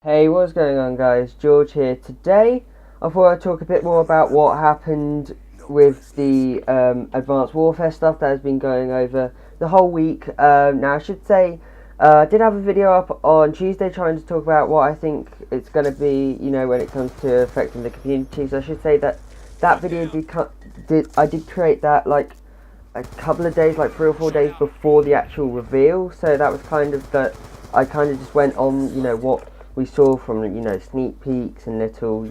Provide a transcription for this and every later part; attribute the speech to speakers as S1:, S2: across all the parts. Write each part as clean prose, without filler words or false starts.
S1: Hey, what's going on, guys? George here. Today, I thought I'd talk a bit more about what happened with the Advanced Warfare stuff that has been going over the whole week. Now, I should say, I did have a video up on Tuesday trying to talk about what I think it's going to be, when it comes to affecting the community. So I should say that that video I did create that like a couple of days, like 3 or 4 days before the actual reveal. So that was kind of that. I kind of just went on, what we saw from, sneak peeks and little,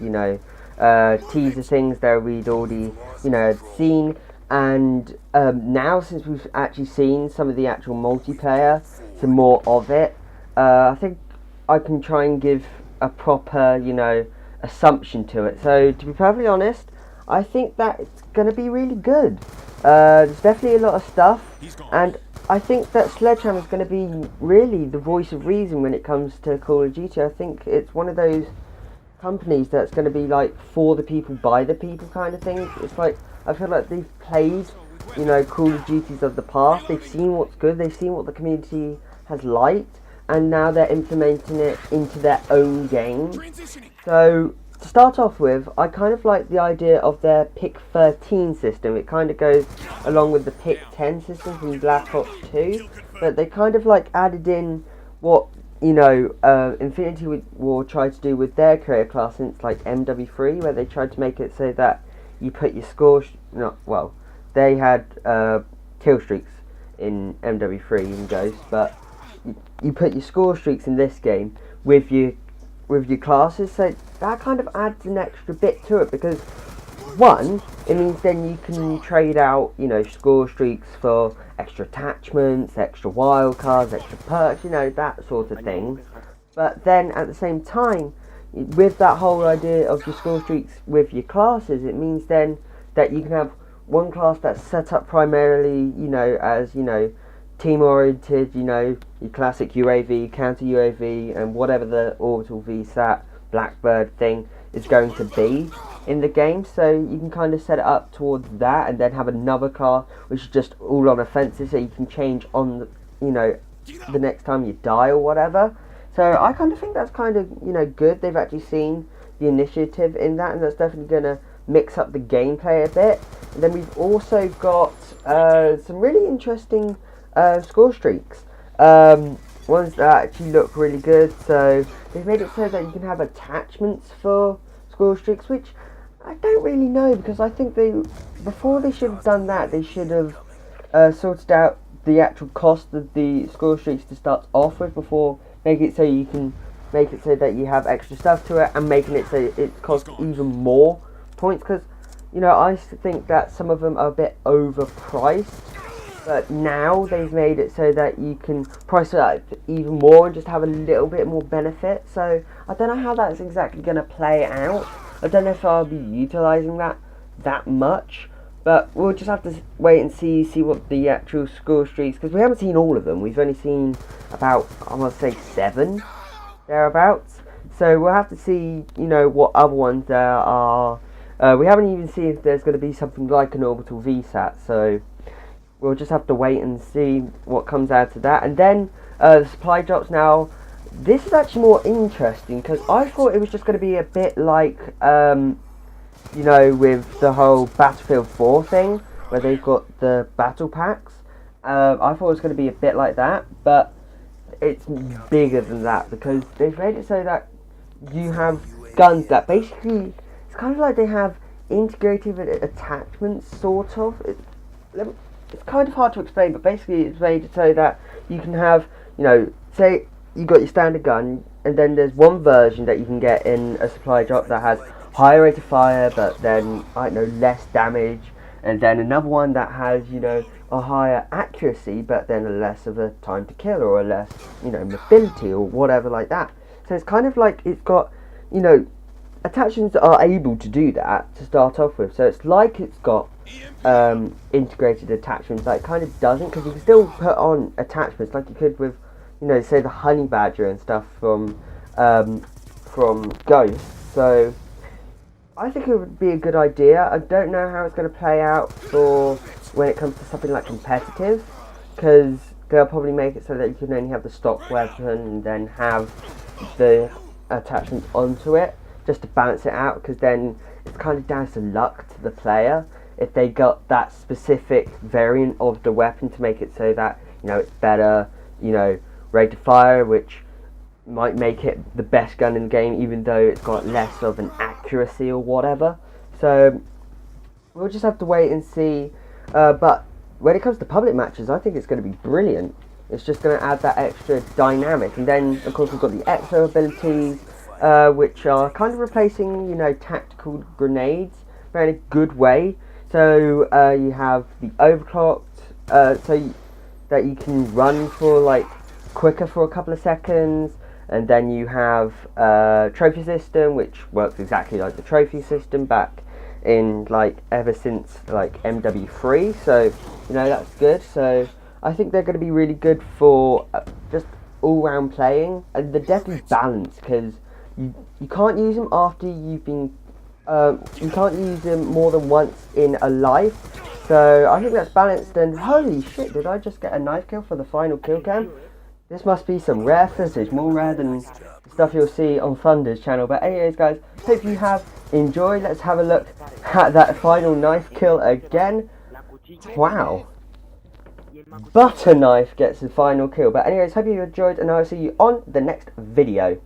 S1: teaser things that we'd already, had seen. And now, since we've actually seen some of the actual multiplayer, some more of it, I think I can try and give a proper, assumption to it. So, to be perfectly honest, I think that it's going to be really good. There's definitely a lot of stuff, and I think that Sledgehammer is going to be really the voice of reason when it comes to Call of Duty. I think it's one of those companies that's going to be like for the people, by the people kind of thing. It's like, I feel like they've played, Call of Duties of the past. They've seen what's good, they've seen what the community has liked, and now they're implementing it into their own game. So, to start off with, I kind of like the idea of their Pick 13 system. It kind of goes along with the Pick 10 system from Black Ops 2, but they kind of like added in what, Infinity War tried to do with their career class since like MW3, where they tried to make it so that you put your score, they had kill streaks in MW3 and Ghost, but you put your score streaks in this game with your classes, so that kind of adds an extra bit to it, because one, it means then you can trade out, score streaks for extra attachments, extra wildcards, extra perks, that sort of thing. But then at the same time, with that whole idea of your score streaks with your classes, it means then that you can have one class that's set up primarily, as, team oriented, your classic UAV, counter UAV, and whatever the orbital VSAT Blackbird thing is going to be in the game. So you can kind of set it up towards that, and then have another car which is just all on offensive, so you can change on the next time you die or whatever. So I kind of think that's kind of good. They've actually seen the initiative in that, and that's definitely going to mix up the gameplay a bit. And then we've also got some really interesting score streaks, ones that actually look really good. So they've made it so that you can have attachments for score streaks, which I don't really know, because I think before they should have done that, they should have sorted out the actual cost of the score streaks to start off with, before making it so you can make it so that you have extra stuff to it, and making it so it costs even more points, because I think that some of them are a bit overpriced. But now they've made it so that you can price it up even more and just have a little bit more benefit. So I don't know how that's exactly going to play out. I don't know if I'll be utilising that much. But we'll just have to wait and see what the actual score streaks, because we haven't seen all of them. We've only seen about, I want to say 7 thereabouts. So we'll have to see, what other ones there are. We haven't even seen if there's going to be something like an orbital VSAT. So we'll just have to wait and see what comes out of that. And then the supply drops. Now, this is actually more interesting, because I thought it was just going to be a bit like, with the whole Battlefield 4 thing, where they've got the battle packs. I thought it was going to be a bit like that, but it's bigger than that, because they've made it so that you have guns that basically, it's kind of like they have integrated attachments, sort of. It's kind of hard to explain, but basically it's made it so that you can have, say you got your standard gun, and then there's one version that you can get in a supply drop that has higher rate of fire, but then, less damage, and then another one that has, a higher accuracy, but then a less of a time to kill, or a less, mobility, or whatever like that. So it's kind of like it's got, attachments that are able to do that to start off with. So it's like it's got integrated attachments, that it kind of doesn't, because you can still put on attachments like you could with, say the honey badger and stuff from Ghost. So I think it would be a good idea. I don't know how it's going to play out for when it comes to something like competitive, because they'll probably make it so that you can only have the stock weapon and then have the attachments onto it, just to balance it out, because then it's kind of down to luck to the player if they got that specific variant of the weapon to make it so that, you know, it's better, you know, rate of fire, which might make it the best gun in the game, even though it's got less of an accuracy or whatever. So we'll just have to wait and see. But when it comes to public matches, I think it's going to be brilliant. It's just going to add that extra dynamic. And then, of course, we've got the exo abilities, which are kind of replacing, you know, tactical grenades, but in a good way. So you have the overclocked, that you can run for like quicker for a couple of seconds. And then you have trophy system, which works exactly like the trophy system back in like ever since like MW3. So, you know, that's good. So I think they're going to be really good for just all-round playing, and they're definitely balanced, because you can't use them after you've been you can't use them more than once in a life. So I think that's balanced. And holy shit, did I just get a knife kill for the final kill cam? This must be some rare footage, more rare than stuff you'll see on Thunder's channel. But anyways, guys, hope you have enjoyed. Let's have a look at that final knife kill again. Wow. Butter knife gets the final kill. But anyways, hope you enjoyed, and I'll see you on the next video.